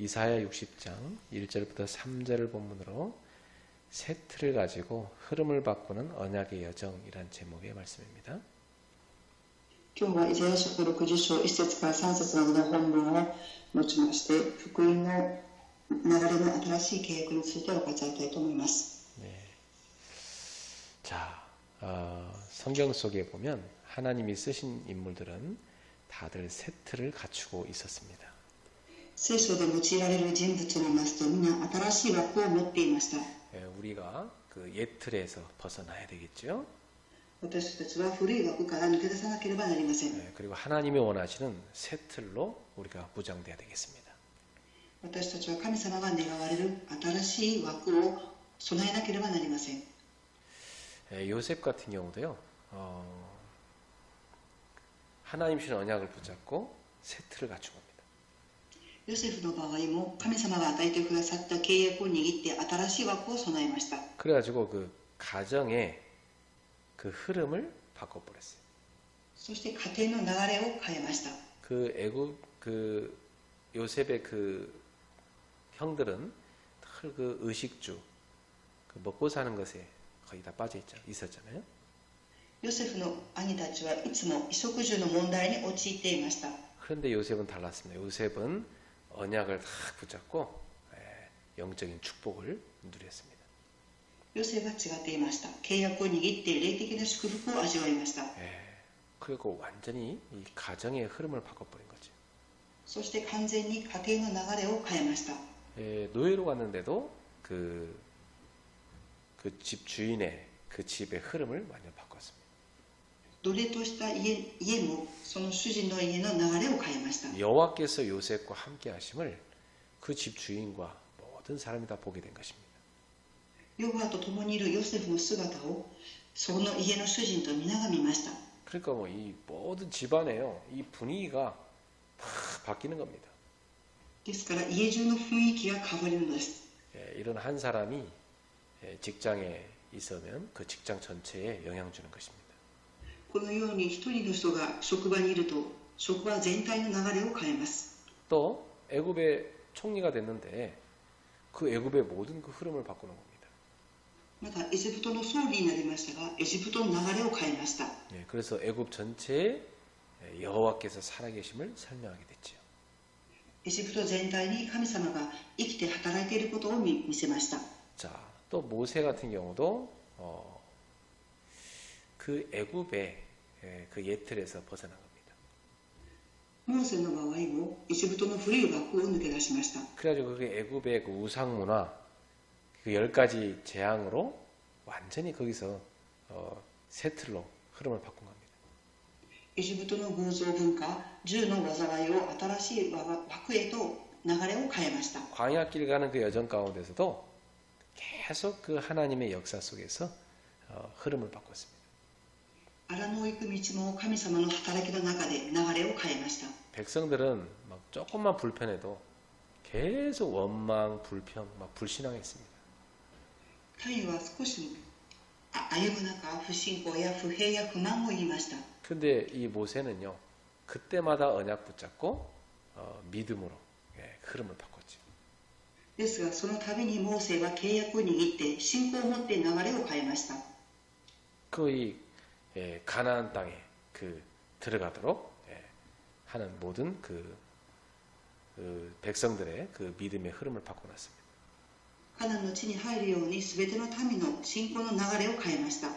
이사야 60장 1절부터 3절을 본문으로 세트를 가지고 흐름을 바꾸는 언약의 여정이란 제목의 말씀입니다. 今日はイザヤ書60章1節から3節までの本文を持ちまして、福音の流れの新しい契約について分かち合いたいと思います。 자, 성경 속에 보면 하나님이 쓰신 인물들은 다들 세트를 갖추고 있었습니다. 聖書で用いられる人物を見ますと、みんな新しい枠を持っていました。 우리가 그 옛 틀에서 벗어나야 되겠죠. 私たちは古い枠から抜け出さなければなりません。 그리고 하나님이 원하시는 새 틀로 우리가 무장돼야 되겠습니다. 私たちは神様が願われる新しい枠を備えなければなりません。 요셉 같은 경우도요. 하나님 주신 언약을 붙잡고 새 틀을 갖춘 겁니다. ヨセフの場合も神様が与えてくださった契約を握って新しい枠を備えました。 그래가지고 그 가정의 그 흐름을 바꿔버렸어요. そして家庭の流れを変えました。 그 애굽 그 요셉의 그 형들은 그 의식주, 그 먹고 사는 것에 거의 다 빠져 있었잖아요. ヨセフの兄たちはいつも衣食住の問題に陥っていました。 그런데 요셉은 달랐습니다. 요셉은 언약을 다 붙잡고 영적인 축복을 누렸습니다. ヨセフは違っていました。契約を握って霊的な祝福を味わいました。 그리고 완전히 이 가정의 흐름을 바꿔버린 거죠. そして完全に家庭の流れを変えました。 노예로 갔는데도 그 집 주인의 그 집의 흐름을 완전 바꿨습니다. 奴隷とした家もその主人の家の流れを変えました。 여호와께서 요셉과 함께 하심을 그 집 주인과 모든 사람이 다 보게 된 것입니다. ヨホワと共にいるヨセフの姿をその家の主人と皆が見ました。 그러니까 뭐 이 모든 집안에요, 이 분위기가 다 바뀌는 겁니다. ですから家中の雰囲気が変わるのです。 이런 한 사람이 직장에 있으면 그 직장 전체에 영향 주는 것입니다. このように一人の人が職場にいると職場全体の流れを変えます。 또 애굽의 총리가 됐는데 그 애굽의 모든 그 흐름을 바꾸는 겁니다. またエジプトの総理になりましたがエジプトの流れを変えました。 그래서 애굽 전체에 여호와께서 살아계심을 설명하게 됐지요. エジプト全体に神様が生きて働いていることを見せました。 자, 또 모세 같은 경우도 그 애굽의 그 옛틀에서 벗어난 겁니다. モーセの場合もエジプトの古い枠を抜け出しました。 그래가지고 그 애굽의 그 우상 문화 그 10가지 재앙으로 완전히 거기서 새 틀로 흐름을 바꾼 겁니다. エジプトの偶像文化10の災いを新しい枠へと流れを変えました。 광야길 가는 그 여정 가운데서도 계속 그 하나님의 역사 속에서 흐름을 바꿨습니다. 荒野を行く道も神様の働きの中で流れを変えました。 백성들은 막 조금만 불편해도 계속 원망, 불평, 막 불신앙했습니다. 民は少し歩む中不信仰や不平や不満を言いました。 근데 이 모세는요, 그때마다 언약 붙잡고 믿음으로 흐름을 바꿨죠. ですがその度にモーセは契約を握って信仰を持って流れを変えました。 이 가나안 땅에 그 들어가도록 하는 모든 그 백성들의 그 믿음의 흐름을 바꿔놨습니다. カナンの地に入るように全ての民の信仰の流れを変えました。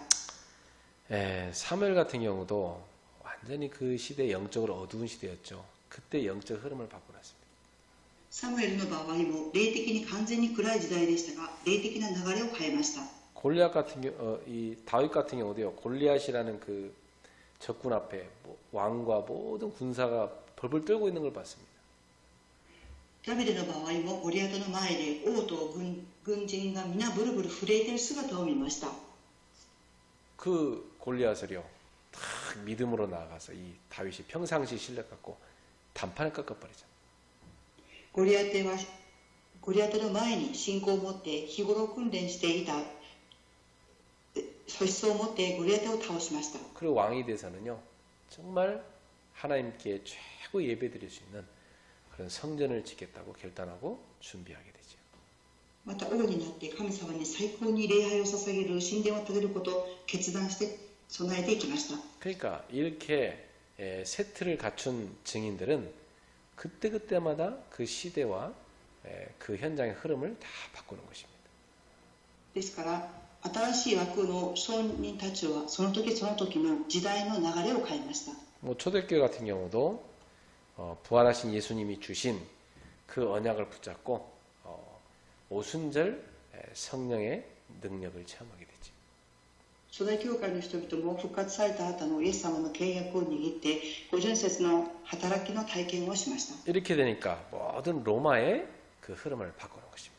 사무엘 같은 경우도 완전히 그 시대 영적으로 어두운 시대였죠. 그때 영적 흐름을 바꿔놨습니다. サムエルの場合も霊的に完全に暗い時代でしたが霊的な流れを変えました。 골리앗 같은 경우, 이 다윗 같은 경우도요. 골리앗이라는 그 적군 앞에 왕과 모든 군사가 벌벌 떨고 있는 걸 봤습니다. ダビデの場合もゴリアテの前で王と軍人が皆ブルブル震えている姿を見ました。 그 골리앗을요, 딱 믿음으로 나아가서 이 다윗이 평상시 실력 갖고 단판을 꺾어버리죠. ゴリアテの前に信仰を持って日頃訓練していた素質を持ってゴリアテを倒しました。 그리고 왕이 돼서는요, 정말 하나님께 최고 예배드릴 수 있는 그런 성전을 짓겠다고 결단하고 준비하게 되죠. また王になって神様に最高に礼拝を捧げる神殿を建てることを決断して備えていきました。 그러니까 이렇게 세트를 갖춘 증인들은 그때그때마다 그 시대와 그 현장의 흐름을 다 바꾸는 것입니다. ですから新しい枠の証人たちはその時その時の時代の流れを変えました。 뭐 초대교회 같은 경우도 부활하신 예수님이 주신 그 언약을 붙잡고 오순절 성령의 능력을 체험하게 되죠. 初代教会の人々も復活された後のイエス様の契約を握って五巡節の働きの体験をしました。 이렇게 되니까 모든 로마의 그 흐름을 바꾸는 것입니다.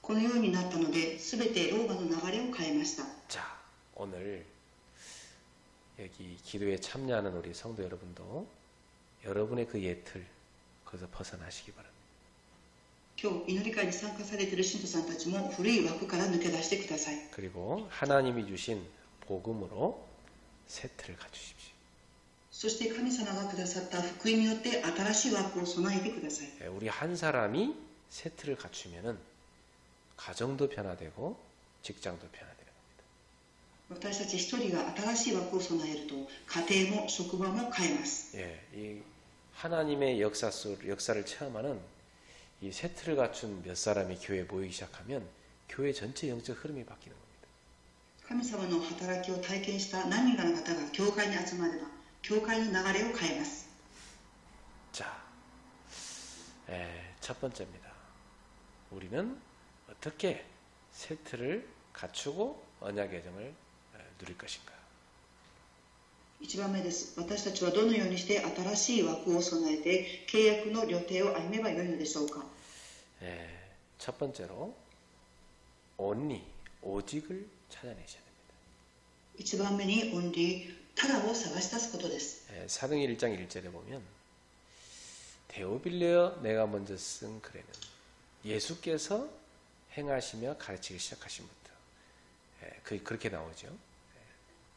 このようになったので全てローマの流れを変えました。 자, 오늘 여기 기도에 참여하는 우리 성도 여러분도 여러분의 그 예틀 거기서 벗어나시기 바랍니다. 今日祈り会に参加されている信徒さんたちも古い枠から抜け出してください。 그리고 하나님이 주신 복음으로 세트를 갖추십시오. そして神様がくださった福音によって新しい枠を備えてください。 우리 한 사람이 세트를 갖추면은 가정도 변화되고 직장도 변화되는 겁니다. 私たち一人が新しい枠を備えると家庭も職場も変えます。 예, 이 하나님의 역사를 체험하는 이 세트를 갖춘 몇 사람이 교회에 모이기 시작하면 교회 전체 영적 흐름이 바뀌는 겁니다. 神様の働きを体験した何人かの方が教会に集まれば教会の流れを変えます。 자, 첫 번째입니다. 우리는 어떻게 세트를 갖추고 언약의 정을 누릴 것인가? 1番目です。私たちはどのようにして新しい枠を備えて契約の旅程を歩めばよいのでしょうか。 첫 번째로 only 오직을 찾아내셔야 됩니다. 1番目にオンリー、ただを探し出すことです。 사도행 1장 1절에 보면 데오빌레어 내가 먼저 쓴 글에는 예수께서 행하시며 가르치기 시작하신부터 그렇게 나오죠.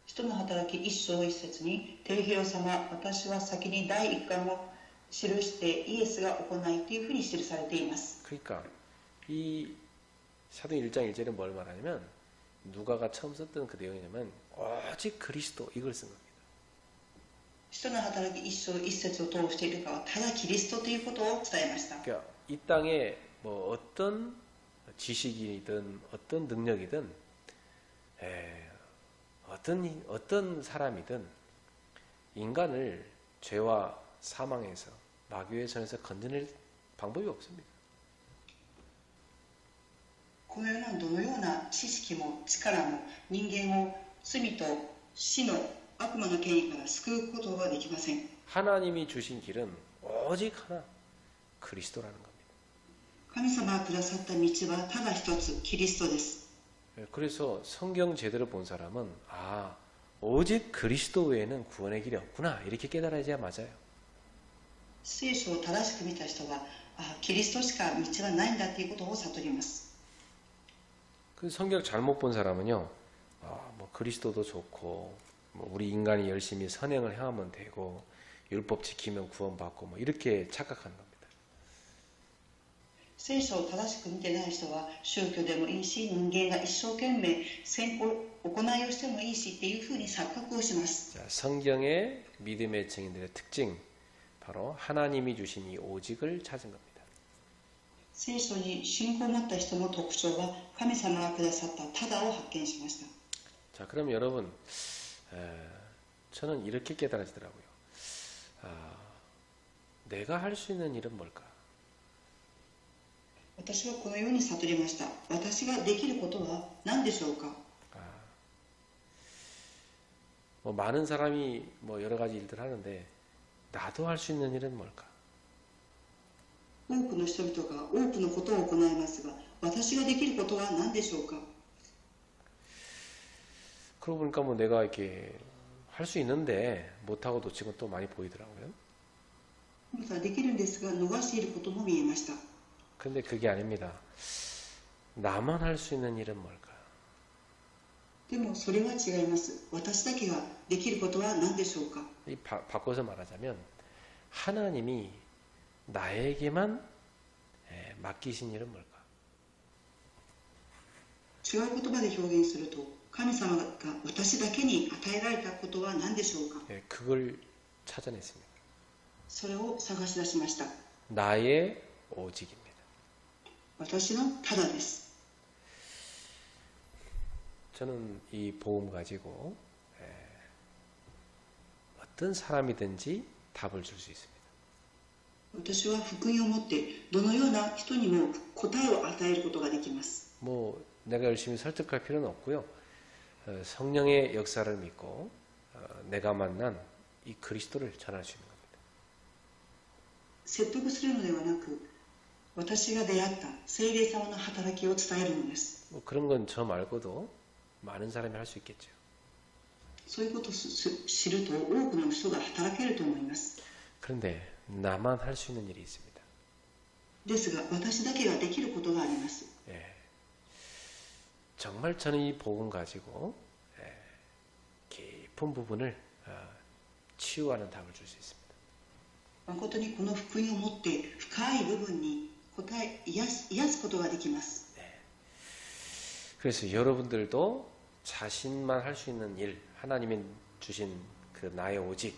人の働き1章1節にテレヒオ様、私は先に第一巻を記してイエスが行いというふうに記されています。 그러니까 이 사도행 1장 1절에 뭘 말하냐면 누가가 처음 썼던 그 내용이냐면 오직 그리스도 이걸 쓴 겁니다. 人の働き1章1節を通しているかはただキリストということを伝えました。 그러니까 이 땅에 뭐 어떤 지식이든 어떤 능력이든 어떤 사람이든 인간을 죄와 사망에서 마귀의 손에서 건져낼 방법이 없습니다. この世のどのような知識も力も人間を罪と死の悪魔の権威から救うことができません。 하나님이 주신 길은 오직 하나 그리스도라는 겁니다. 神様がくださった道はただ一つ、キリストです。 그래서 성경 제대로 본 사람은 오직 그리스도 외에는 구원의 길이 없구나 이렇게 깨달아야 맞아요. 聖書を正しく見た人はキリストしか道はないんだということを悟ります。 그 성경 잘못 본 사람은요, 뭐 그리스도도 좋고, 뭐 우리 인간이 열심히 선행을 행하면 되고, 율법 지키면 구원받고, 뭐 이렇게 착각하는 겁니다. 聖書を正しく見てない人は宗教でもいいし、人間が一生懸命行いをしてもいいしっていうふうに錯覚をします。 자, 성경의 믿음의 증인들의 특징, 바로 하나님이 주신 이 오직을 찾은 겁니다. 聖書に信仰を持った人の特徴は神様がくださったただを発見しました。 자, 그럼 여러분, 저는 이렇게 깨달아지더라고요. 내가 할 수 있는 일은 뭘까? 私はこのように悟りました。私ができることは何でしょうか。 뭐 많은 사람이 뭐 여러 가지 일들 하는데 나도 할 수 있는 일은 뭘까? 多くの人々が多くのことを行いますが、私ができることは何でしょうか。 그러고 보니까 뭐 내가 이렇게 할 수 있는데 못하고 놓친 것도 많이 보이더라고요. 何かできるんですが逃していることも見えました。 근데 그게 아닙니다. 나만 할 수 있는 일은 뭘까? でもそれは違います。私だけができることは何でしょうか。 바꿔서 말하자면 하나님이 나에게만 맡기신 일은 뭘까? 違う言葉で表現すると、神様が私だけに与えられたことは何でしょうか。 그걸 찾아냈습니다. それを探し出しました。 나의 오직입니다. 私のただです。 저는 이 복음 가지고 어떤 사람이든지 답을 줄 수 있습니다. 私は福音を持ってどのような人にも答えを与えることができます。 뭐 내가 열심히 설득할 필요는 없고요. 성령의 역사를 믿고 내가 만난 이 그리스도를 전할 수 있는 겁니다. 説得するのではなく、私が出会った聖霊様の働きを伝えるのです。 뭐 그런 건 저 말고도 많은 사람이 할 수 있겠죠. そういうことを知ると多くの人が働けると思います。 그런데 나만 할 수 있는 일이 있습니다. ですが、私だけができることがあります。 정말 저는 이 복음 가지고 깊은 부분을 치유하는 답을 줄 수 있습니다. 誠にこの福音を持って深い部分に癒すことができます。 그래서 여러분들도 자신만 할 수 있는 일, 하나님이 주신 그 나의 오직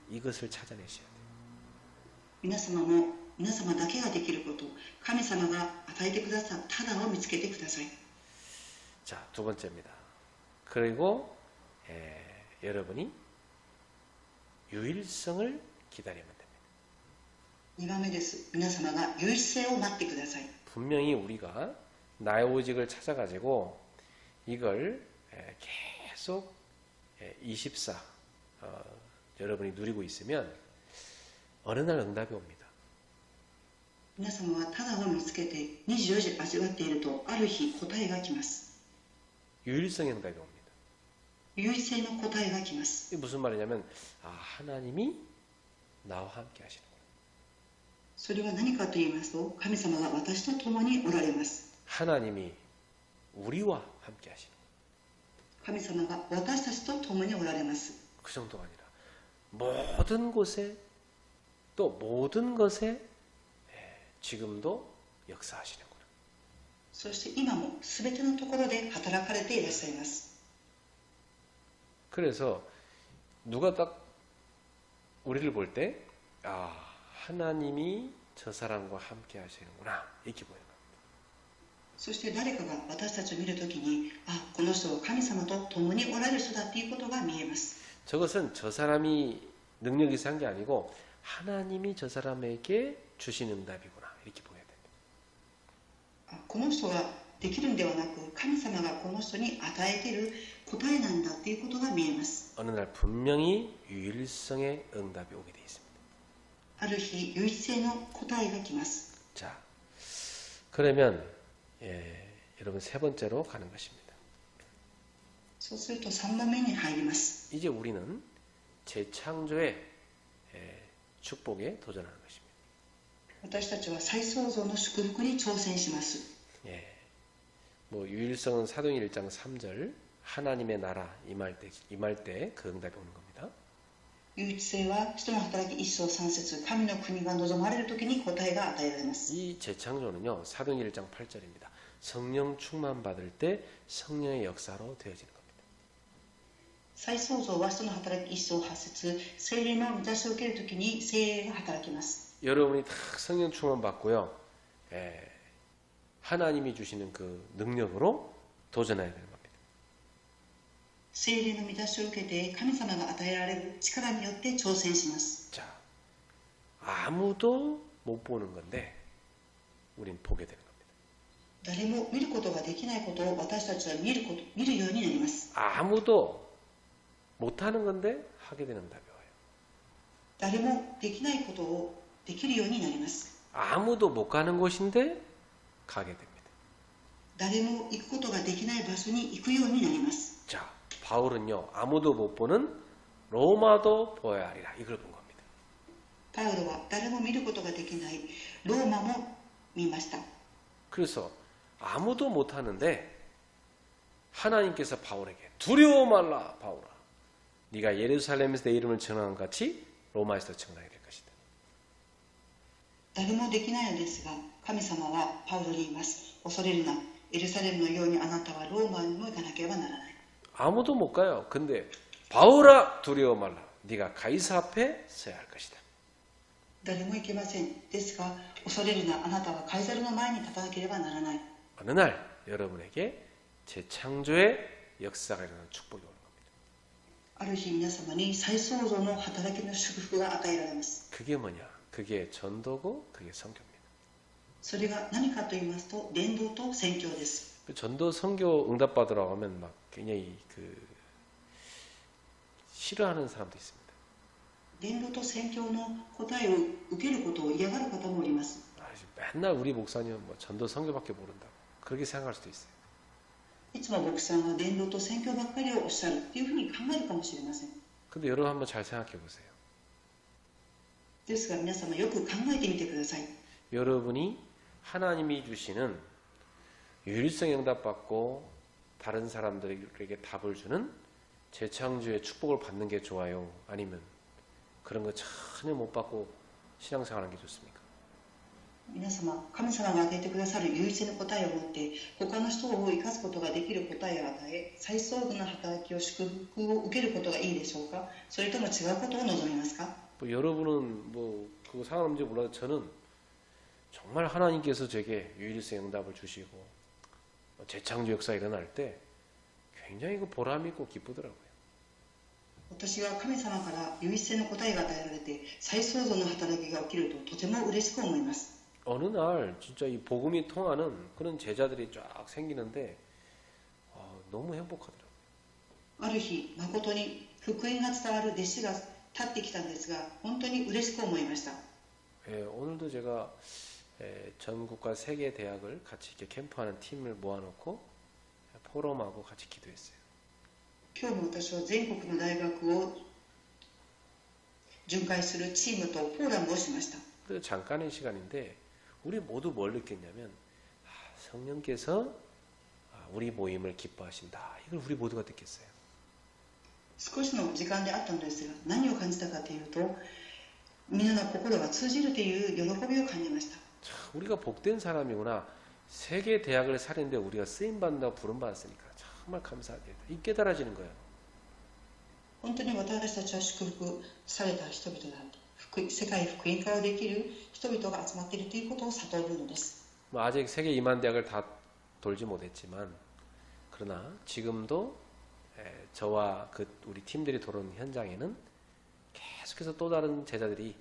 이것을 찾아내셔야 돼요. 皆様だけができること、神様が与えてくださったただを見つけてください。 자, 두 번째입니다. 그리고 여러분이 유일성을 기다리면 됩니다. 2番目です。皆様が唯一性を待ってください。 분명히 우리가 나의 오직을 찾아가지고 이걸 계속 24 여러분이 누리고 있으면 어느 날 응답이 옵니다. 皆様はただを見つけて24時味わっていると、ある日答えが来ます。 유일성의 응답이 옵니다. 唯一性の答えが来ます。 이게 무슨 말이냐면 하나님이 나와 함께 하시는구나. それは何かと言いますと、神様が私と共におられます。 하나님이 우리와 함께 하시는 神様が私たちと共におられます。 그 정도가 아니라 모든 곳에 또 모든 것에 지금도 역사하시는구나. そして今も全てのところで働かれていらっしゃいます。 그래서 누가 딱 우리를 볼 때 하나님이 저 사람과 함께 하시는구나 이렇게 보여요. そして誰かが私たちを見るときに、この人は神様と共におられる人だということが見えます。 저것은 저 사람이 능력이 있어 한 게 아니고 하나님이 저 사람에게 주신 응답이구나 이렇게 보여야 됩니다. この人ができるんではなく、神様がこの人に与えている答えなんだということが見えます。 어느 날 분명히 유일성의 응답이 오게 되어 있습니다. ある日、唯一性の答えが来ます。 자, 그러면 여러분 세 번째로 가는 것입니다. そうすると3番目に入ります。 이제 우리는 재창조의 축복에 도전하는 것입니다. 私たちは再創造の祝福に挑戦します。 뭐 유일성은 사도행 1장 3절 하나님의 나라 임할 때 그 응답이 오는 겁니다. 唯一性は人の働き1章3節、神の国が望まれるときに答えが与えられます。 이 재창조는요 사도행 1장 8절입니다. 성령 충만 받을 때 성령의 역사로 되어지는 겁니다. 再創造は人の働き1章8節、聖霊の満たしを受けるときに聖霊が働きます。 여러분이 다 성령 충만 받고요. 하나님이 주시는 그 능력으로 도전해야 되는 겁니다. 聖霊の満たしを受けて神様が与えられる力によって挑戦します。 자, 아무도 못 보는 건데 우린 보게 되는 겁니다. 誰も見ることができないことを私たちは見るようになります。 아무도 못하는 건데 하게 되는 답이 와요. 誰もできないことをできるようになります。 아무도 못 가는 곳인데 가게 됩니다. 誰も行くことができない場所に行くようになります。 자, 바울은요 아무도 못 보는 로마도 보아야 하리라 이걸 본 겁니다. パウロは誰も見ることができないローマも見ました。 그래서 아무도 못하는데 하나님께서 바울에게 두려워 말라 바울아 네가 예루살렘에서 내 이름을 전한 같이 로마에서도 전하게 될 것이다. 誰もできないのですが、神様はパウロに言います。恐れるな。エルサレムのようにあなたはローマにも行かなければならない。 아무도 못 가요. 근데 바울아 두려워 말라. 네가 가이사 앞에 서야 할 것이다. 誰も行けません。ですが、恐れるな。あなたはカイザルの前に立たなければならない。 어느 날 여러분에게 재창조의 역사가 일어나는 축복이 오는 겁니다. ある日、皆様に再創造の働きの祝福が与えられます。 그게 뭐냐? 그게 전도고 그게 선교입니다. それが何かと言いますと、伝道と宣教です。 전도 선교 응답받으러 가면 막 굉장히 싫어하는 사람도 있습니다. 伝道と宣教の答えを受けることを嫌がる方もおります。 맨날 우리 목사님은 뭐 전도 선교밖에 모른다. 그렇게 생각할 수도 있어요. いつも牧師さんは伝道と宣教ばっかりをおっしゃるというふうに考えるかもしれません。 근데 여러분 한번 잘 생각해 보세요. ですが皆様よく考えてみてください。 여러분이 하나님이 주시는 유일성 응답받고 다른 사람들에게 답을 주는 재창조의 축복을 받는 게 좋아요? 아니면 그런 거 전혀 못 받고 신앙생활하는 게 좋습니까? 皆様、神様が与えてくださる唯一の答えを持って他の人を生かすことができる答えを与え、再創造の働きを祝福を受けることがいいでしょうか、それとも違うことを望みますか。 뭐 여러분은 뭐 그거 상관없는지 몰라도 저는 정말 하나님께서 제게 유일성 응답을 주시고 재창조 역사가 일어날 때 굉장히 그 보람 있고 기쁘더라고요. 私が神様から唯一性の答えが与えられて再創造の働きが起きるととても嬉しく思います。 어느 날 진짜 이 복음이 통하는 그런 제자들이 쫙 생기는데 너무 행복하더라고요. ある日、誠に福音が伝わる弟子が立ってきたんですが、本当に嬉しく思いました。 오늘도 제가 전국과 세계 대학을 같이 이렇게 캠프하는 팀을 모아놓고 포럼하고 같이 기도했어요. 今日も私は全国の大学を巡回するチームとフォーラムをしました。 그래서 잠깐의 시간인데 우리 모두 뭘 느꼈냐면 성령께서 우리 모임을 기뻐하신다. 이걸 우리 모두가 느꼈어요. 少しの時間であったのですが、何を感じたかというと、みんなの心が通じるという喜びを感じました。 우리가 복된 사람이구나. 세계 대학을 사는데 우리가 쓰임 받는다고 부름 받았으니까 정말 감사하게 이 깨달아지는 거예요. 本当に私たちは祝福された人々だと、世界福音化をできる人々が集まっているということを悟るのです。 뭐 아직 세계 2만 대학을 다 돌지 못했지만 그러나 지금도 저와 우리 팀들이 돌아오는 현장에는 계속해서 또 다른 제자들이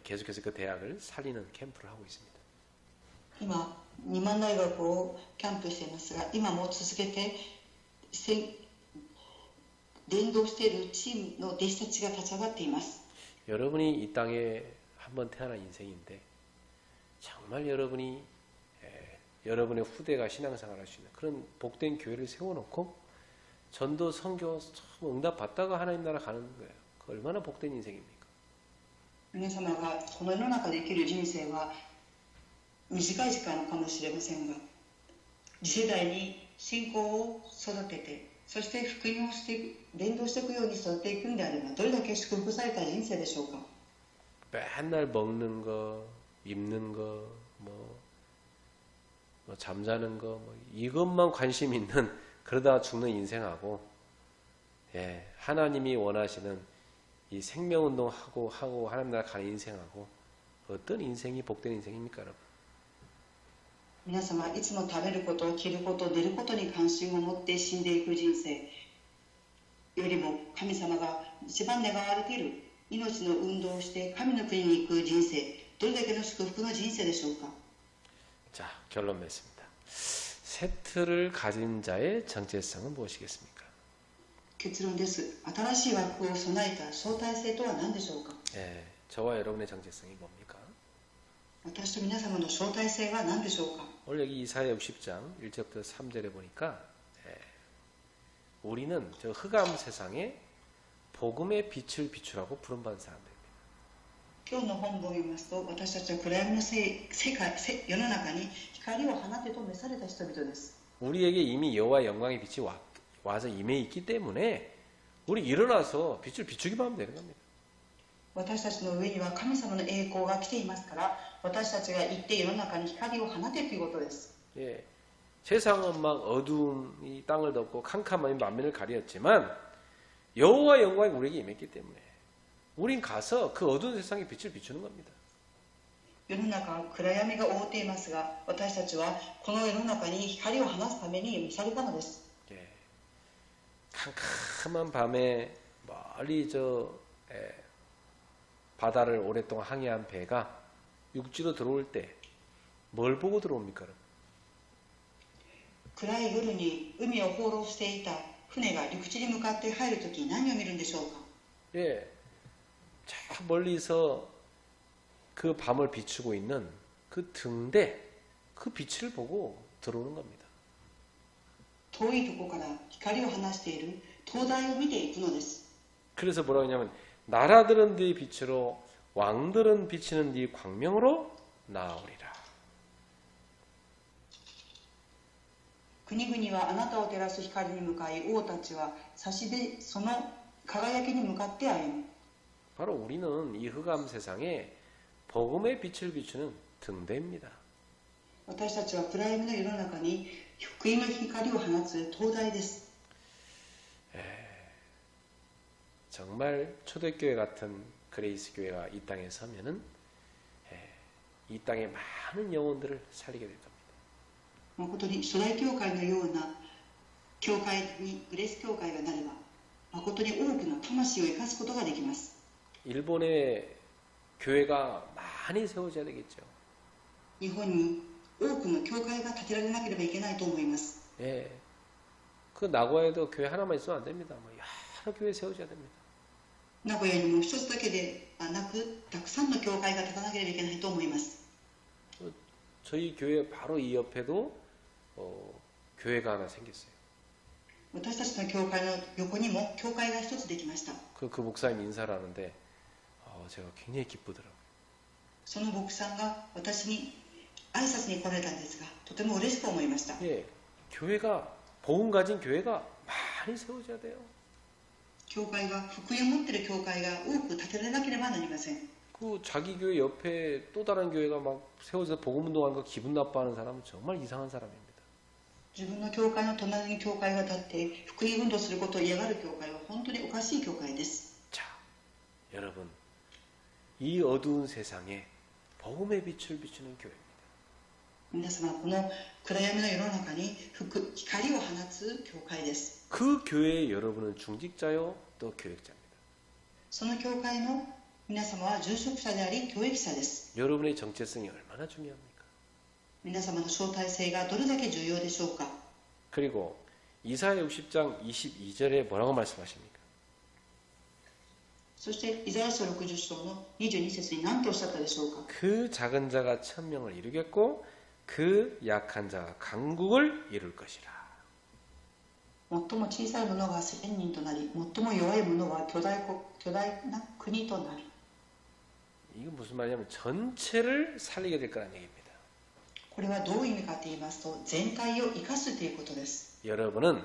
계속해서 그 대학을 살리는 캠프를 하고 있습니다. 今、2万大学をキャンプしていますが、今も続けて連動しているチームの弟子たちが立ち上がっています。 여러분이 이 땅에 한번 태어난 인생인데 정말 여러분이 여러분의 후대가 신앙생활 할 수 있는 그런 복된 교회를 세워놓고 전도 선교 응답 받다가 하나님 나라 가는 거예요. 그 얼마나 복된 인생입니까? 皆様がこの世の中で生きる人生は短い時間かもしれませんが、次世代に信仰を育てて、そして福音をして伝道していくように育っていくんであれば、どれだけ祝福された人生でしょうか。 맨날 먹는 거, 입는 거, 뭐 잠자는 거, 이것만 관심 있는 그러다 죽는 인생하고, 하나님이 원하시는 이 생명운동 하고 하나님 나라 가는 인생하고 어떤 인생이 복된 인생입니까, 여러분? 皆様、いつも食べること、着ること、寝ることに関心を持って死んでいく人生よりも、神様が一番願われている命の運動をして神の国に行く人生、どれだけの祝福の人生でしょうか。 자, 결론 맺습니다. 세트를 가진 자의 정체성은 무엇이겠습니까? 結論です。新しい枠を備えた相対性とは何でしょうか。 저와 여러분의 정체성이 뭡니까? 私と皆様の相対性は何でしょうか。 오늘 여기 이사야 60장 1절부터 3절에 보니까 우리는 저 흑암 세상에 복음의 빛을 비추라고 부름받은 사람들입니다. 今日の本文を読みますと、私たちは暗闇の世の中に光を放てと召された人々です。 우리에게 이미 여호와의 영광의 빛이 와서 임해 있기 때문에 우리 일어나서 빛을 비추기만 하면 되는 겁니다. 私たちの上には神様の栄光が来ていますから、私たちが行って世の中に光を放てということです。 예, 세상은 막 어두운 이 땅을 덮고 캄캄한 만면을 가리었지만 여호와 영광이 우리에게 임했기 때문에 우린 가서 그 어두운 세상에 빛을 비추는 겁니다. 世の中は暗闇が覆っていますが、私たちはこの世の中に光を放つために召されたのです。 예, 캄캄한 밤에 멀리 바다를 오랫동안 항해한 배가 육지로 들어올 때 뭘 보고 들어옵니까? 暗い夜に海を放浪していた船が陸地に向かって入るとき何を見るんでしょうか。 예, 저 멀리서 그 밤을 비추고 있는 그 등대, 그 빛을 보고 들어오는 겁니다. 遠いところから光を放している灯台を見ていくのです。 그래서 뭐라고 하냐면 나라들은 네 빛으로 왕들은 비치는 네 광명으로 나오리라. 国々はあなたを照らす光に向かい、王たちは差しでその輝きに向かって歩む。 바로 우리는 이 흑암 세상에 복음의 빛을 비추는 등대입니다. 私たちは暗闇の世の中に福音の光を放つ灯台です。 정말 초대교회 같은 그레이스 교회가 이 땅에 서면은 이 땅에 많은 영혼들을 살리게 될 겁니다. 誠に初代教会のような教会にグレース教会がなれば、誠に多くの魂を生かすことができます。 일본의 교회가 많이 세워져야 되겠죠. 日本に多くの教会が建てられなければいけないと思います。 예, 그 나고야에도 교회 하나만 있으면 안 됩니다. 여러 교회 세워져야 됩니다. 名古屋にも一つだけでなく、たくさんの教会が建たなければいけないと思います。 저희 교회 바로 이 옆에도 교회가 하나 생겼어요. 私たちの教会の横にも教会が一つできました。 그 목사님 인사를 하는데 제가 굉장히 기쁘더라고요. その牧さんが私に挨拶に来られたんですが、とても嬉しく思いました。 예, 교회가 복음 가진 교회가 많이 세워져야 돼요. 教会が福音を持っている教会が多く建てられなければなりません。 그 자기 교회 옆에 또 다른 교회가 막 세워져서 복음 운동하는 거 기분 나빠하는 사람은 정말 이상한 사람입니다. 自分の教会の隣に教会が立って福音運動することを嫌がる教会は本当におかしい教会です。 자, 여러분, 이 어두운 세상에 복음의 빛을 비추는 교회입니다. 皆様、この暗闇の世の中に光を放つ教会です。 그 교회에 여러분은 중직자요, 또 교역자입니다. その教会の皆様は住職者であり教育者です。 여러분의 정체성이 얼마나 중요합니까? 皆様の招待性がどれだけ重要でしょうか。 그리고 이사야 60장 22절에 뭐라고 말씀하십니까? そしてイザヤ書60章の22節に何とおっしゃったでしょうか。 그 작은 자가 천명을 이루겠고 그 약한 자가 강국을 이룰 것이라. 最も小さい者が1000人となり、最も弱い者は巨大な国となる。 이건 무슨 말이냐면 전체를 살리게 될 거라는 얘기입니다. これはどういう意味かと言いますと、全体を生かすということです。 여러분은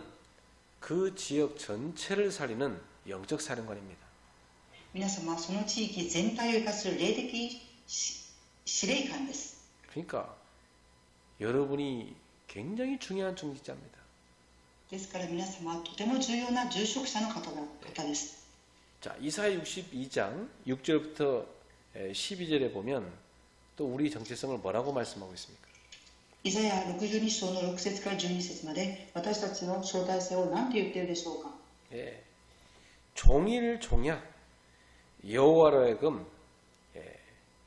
그 지역 전체를 살리는 영적 사령관입니다. 皆様はその地域全体を生かす霊的司令官です。 그러니까 여러분이 굉장히 중요한 중직자입니다. ですから皆様はとても重要な住職者の方です。 자, 이사야 62장 6절부터 12절에 보면 또 우리 정체성을 뭐라고 말씀하고 있습니까? イザヤ62章の6節から12節まで私たちの招待性を何て言っているでしょうか。 예, 종일 종야 여호와로 하여금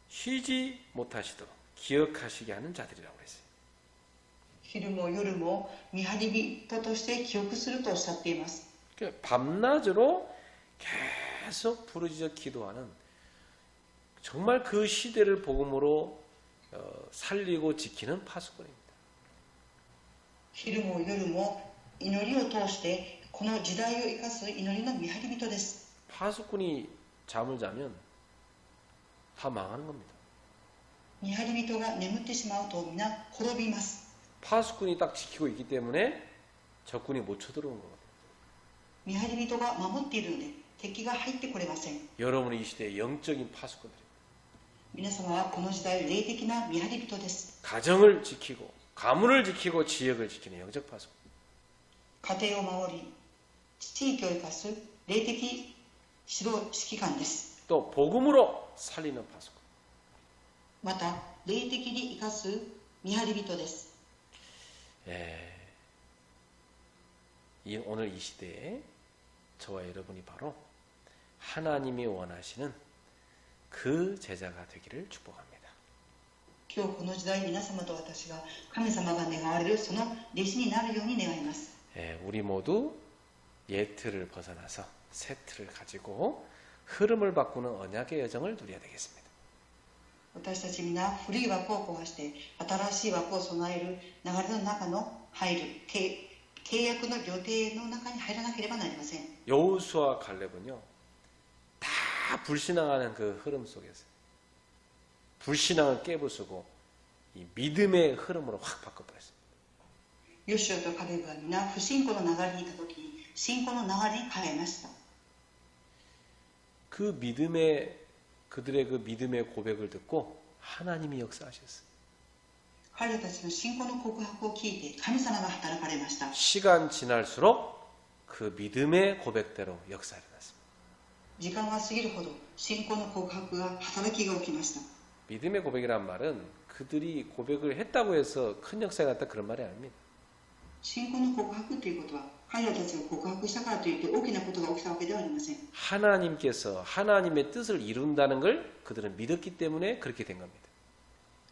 쉬지 못하시도록 기억하시게 하는 자들이라고 그랬어요. 昼も夜も見張り人として記憶するとおっしゃっています。 밤낮으로 계속 부르짖어 기도하는 정말 그 시대를 복음으로 살리고 지키는 파수꾼입니다. 昼も夜も祈りを通してこの時代を生かす祈りの見張り人です。 파수꾼이 잠을 자면 다 망하는 겁니다. 見張り人が眠ってしまうと皆滅びます。 파수꾼이 딱 지키고 있기 때문에 적군이 못 쳐들어오는 거거든요. 見張り人が守っているので敵が入ってこれません。 여러분이 이 시대의 영적인 파수꾼들입니다. 皆様はこの時代霊的な見張り人です。 가정을 지키고 가문을 지키고 지역을 지키는 영적 파수. 家庭を守り地域を生かす霊的指導指揮官です。 또 복음으로 살리는 파수. また霊的に生かす見張り人です。 오늘 이 시대에 저와 여러분이 바로 하나님이 원하시는 그 제자가 되기를 축복합니다. 今日この時代皆様と私が神様が願われるその弟子になるように願います。 우리 모두 옛 틀을 벗어나서 새 틀을 가지고 흐름을 바꾸는 언약의 여정을 누려야 되겠습니다. 私たち皆古い枠を壊して新しい枠を備える流れの中の入る契約の予定の中に入らなければなりません。 여호수아 갈렙은요 다 불신앙하는 그 흐름 속에서 불신앙을 깨부수고 이 믿음의 흐름으로 확 바꿔버렸습니다. ヨシュアとカレブは皆不信仰の流れにいた時に信仰の流れに変えました。 그 그들의 그 믿음의 고백을 듣고 하나님이 역사하셨어요. 彼らたちの信仰の告白を聞いて神様が働かれました。 시간 지날수록 그 믿음의 고백대로 역사가 일어났습니다. 時間が過ぎるほど信仰の告白が働きが起きました。 믿음의 고백이란 말은 그들이 고백을 했다고 해서 큰 역사가 났다 그런 말이 아닙니다. 信仰の告白ということは彼らたちが告白したからといって大きなことが起きたわけではありません。 하나님께서 하나님의 뜻을 이룬다는 걸 그들은 믿었기 때문에 그렇게 된 겁니다.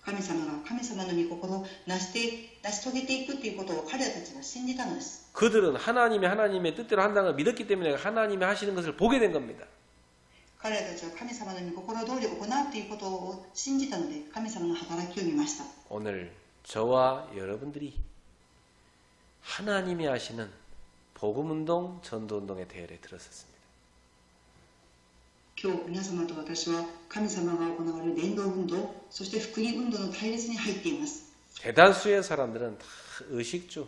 神様が神様の御心を成し遂げていくということを彼らたちは信じたのです。 그들은 하나님의 뜻대로 한다는 걸 믿었기 때문에 하나님이 하시는 것을 보게 된 겁니다. 彼らたちは神様の御心通り行うということを信じたので神様の働きを見ました。 오늘 저와 여러분들이 하나님이 하시는 복음운동, 전도운동의 대열에 들었었습니다. 今日皆様と私は神様が行われる伝道運動そして福音運動の対立に入っています。 대다수의 사람들은 다 의식주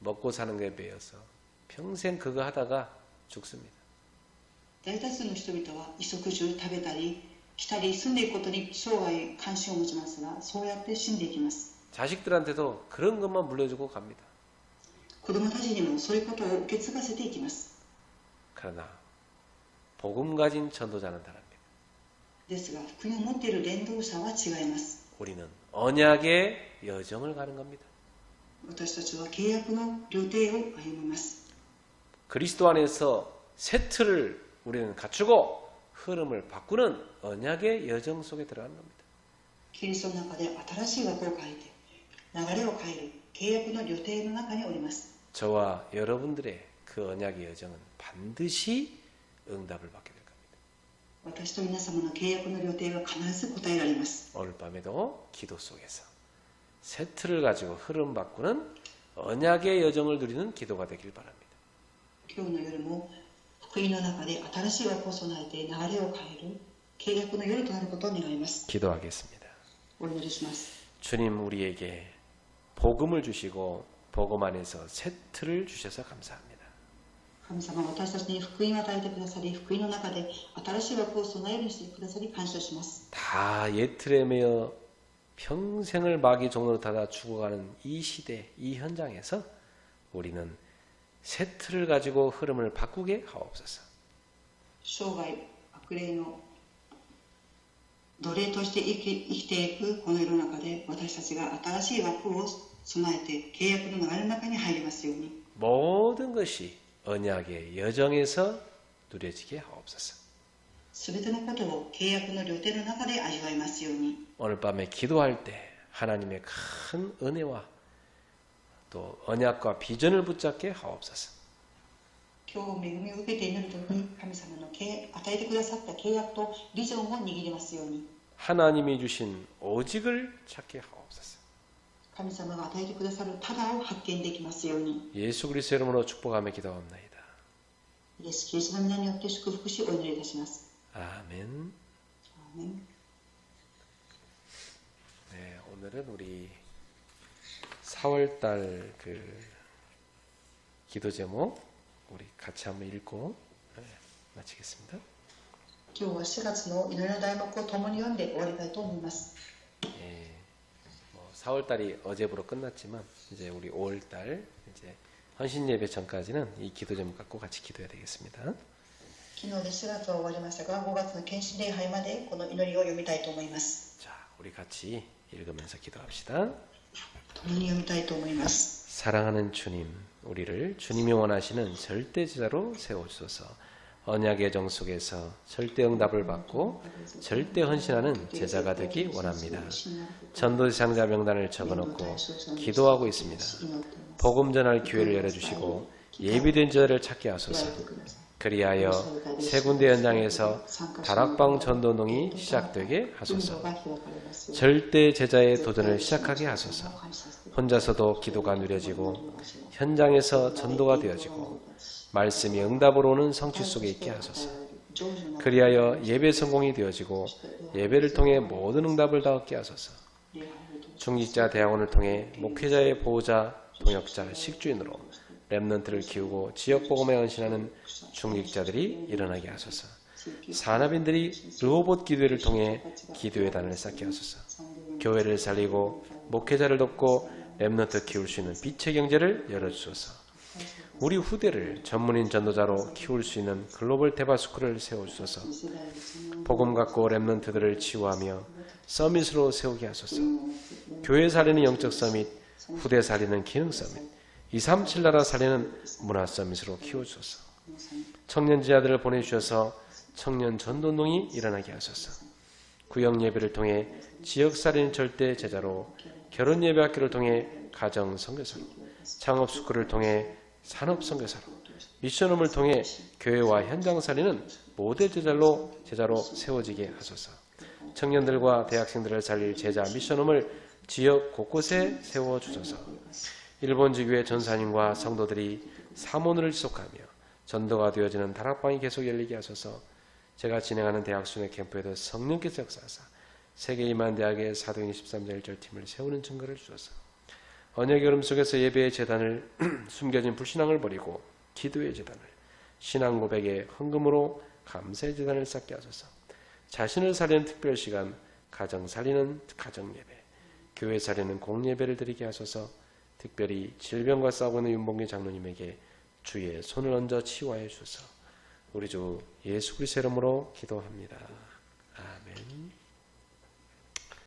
먹고 사는 게 배어서 평생 그거 하다가 죽습니다. 大多数の人々は衣食住食べたり来たり住んでいくことに生涯関心を持ちますがそうやって死んでいきます。 자식들한테도 그런 것만 물려주고 갑니다. 子供たちにもそういうことを受け継がせていきます。 그러나 복음 가진 전도자는 다릅니다. ですが福音を持っている伝道者は違います。 우리는 언약의 여정을 가는 겁니다. 私たちは契約の旅程を歩みます。 그리스도 안에서 새 틀을 우리는 갖추고 흐름을 바꾸는 언약의 여정 속에 들어가는 겁니다. キリストの中で新しい枠を変えて流れを変える契約の旅程の中におります。 저와 여러분들의 그 언약의 여정은 반드시 응답을 받게 될 겁니다. 私と皆様の契約の旅程は必ず答えられます。 오늘 밤에도 기도 속에서 새 틀을 가지고 흐름 바꾸는 언약의 여정을 누리는 기도가 되길 바랍니다. 今日の夜も福音の中で新しい枠を備えて流れを変える契約の夜となることを願います。 기도하겠습니다. お祈りします。 주님 우리에게 복음을 주시고 복음 안에서 새 틀을 주셔서 감사합니다. 神様は私たちに福音を与えてくださり福音の中で新しい枠を備えるようにしてくださり感謝します。 다 옛 틀에 매여 평생을 마귀 종로로 타다 죽어가는 이 시대, 이 현장에서 우리는 새 틀을 가지고 흐름을 바꾸게 하옵소서. 生涯悪霊の奴隷として生きていくこの世の中で私たちが新しい枠を備えて契約の流れの中に入りますように 모든 것이 언약의 여정에서 누려지게 하옵소서. すべてのことを契約の旅程の中で味わいますように 오늘 밤에 기도할 때 하나님의 큰 은혜와 또 언약과 비전을 붙잡게 하옵소서. 今日恵みを受けて祈るときに神様の与えてくださった契約とビジョンを握りますように 하나님이 주신 오직을 찾게 하옵소서. 神様が与えてくださるただを発見できますように 예수 그리스도 이름으로 축복하며 기도합나이다. イエス・キリストの皆によって祝福しお祈りいたします。 아멘. アーメン。 네, 오늘은 우리 4월달 그 기도 제목 우리 같이 한번 읽고 마치겠습니다. 今日は4月の祈りの題目を共に読んで終わりたいと思います。 예, 4월달이 어제부로 끝났지만 이제 우리 5월달 이제 헌신 예배 전까지는 이 기도 제목 갖고 같이 기도해야 되겠습니다. 昨日で4月は終わりましたが、5月の献身礼拝までこの祈りを読みたいと思います。 자, 우리 같이 읽으면서 기도합시다. 共に読みたいと思います。 사랑하는 주님, 우리를 주님이 원하시는 절대 제자로 세워주소서. 언약의 정 속에서 절대 응답을 받고 절대 헌신하는 제자가 되기 원합니다. 전도대상자 명단을 적어놓고 기도하고 있습니다. 복음 전할 기회를 열어주시고 예비된 제자를 찾게 하소서. 그리하여 세 군데 현장에서 다락방 전도운동이 시작되게 하소서. 절대 제자의 도전을 시작하게 하소서. 혼자서도 기도가 누려지고 현장에서 전도가 되어지고 말씀이 응답으로 오는 성취 속에 있게 하소서. 그리하여 예배 성공이 되어지고 예배를 통해 모든 응답을 다 얻게 하소서. 중직자 대학원을 통해 목회자의 보호자, 동역자, 식주인으로 렘넌트를 키우고 지역 복음에 헌신하는 중직자들이 일어나게 하소서. 산업인들이 르호봇 기도회를 통해 기도의 단을 쌓게 하소서. 교회를 살리고 목회자를 돕고 렘넌트 키울 수 있는 빛의 경제를 열어주소서. 우리 후대를 전문인 전도자로 키울 수 있는 글로벌 대바스쿨을 세워주소서. 복음 갖고 렘넌트들을 치유하며 서밋으로 세우게 하소서. 교회 살리는 영적 서밋, 후대 살리는 기능 서밋, 237 나라 살리는 문화 서밋으로 키워주소서. 청년 지자들을 보내주셔서 청년 전도운동이 일어나게 하소서. 구역 예배를 통해 지역 살리는 절대 제자로, 결혼 예배 학교를 통해 가정 선교사로, 창업 스쿨을 통해 산업 선교사로, 미션홈을 통해 교회와 현장 살리는 모델 제자로 세워지게 하소서. 청년들과 대학생들을 살릴 제자 미션홈을 지역 곳곳에 세워주소서. 일본지 교회 전사님과 성도들이 사모를 지속하며 전도가 되어지는 다락방이 계속 열리게 하소서. 제가 진행하는 대학 순회 캠프에도 성령께서 역사하사 세계 이만 대학의 사도행 23자 1절 팀을 세우는 증거를 주소서. 언약의 얼음 속에서 예배의 재단을 숨겨진 불신앙을 버리고 기도의 재단을, 신앙 고백의 헌금으로 감사의 재단을 쌓게 하소서. 자신을 살리는 특별 시간, 가정 살리는 가정 예배, 교회 살리는 공예배를 드리게 하소서. 특별히 질병과 싸우고 있는 윤봉기 장로님에게 주의 손을 얹어 치유하여 주소서. 우리 주 예수 그리스도의 이름으로 기도합니다. 아멘.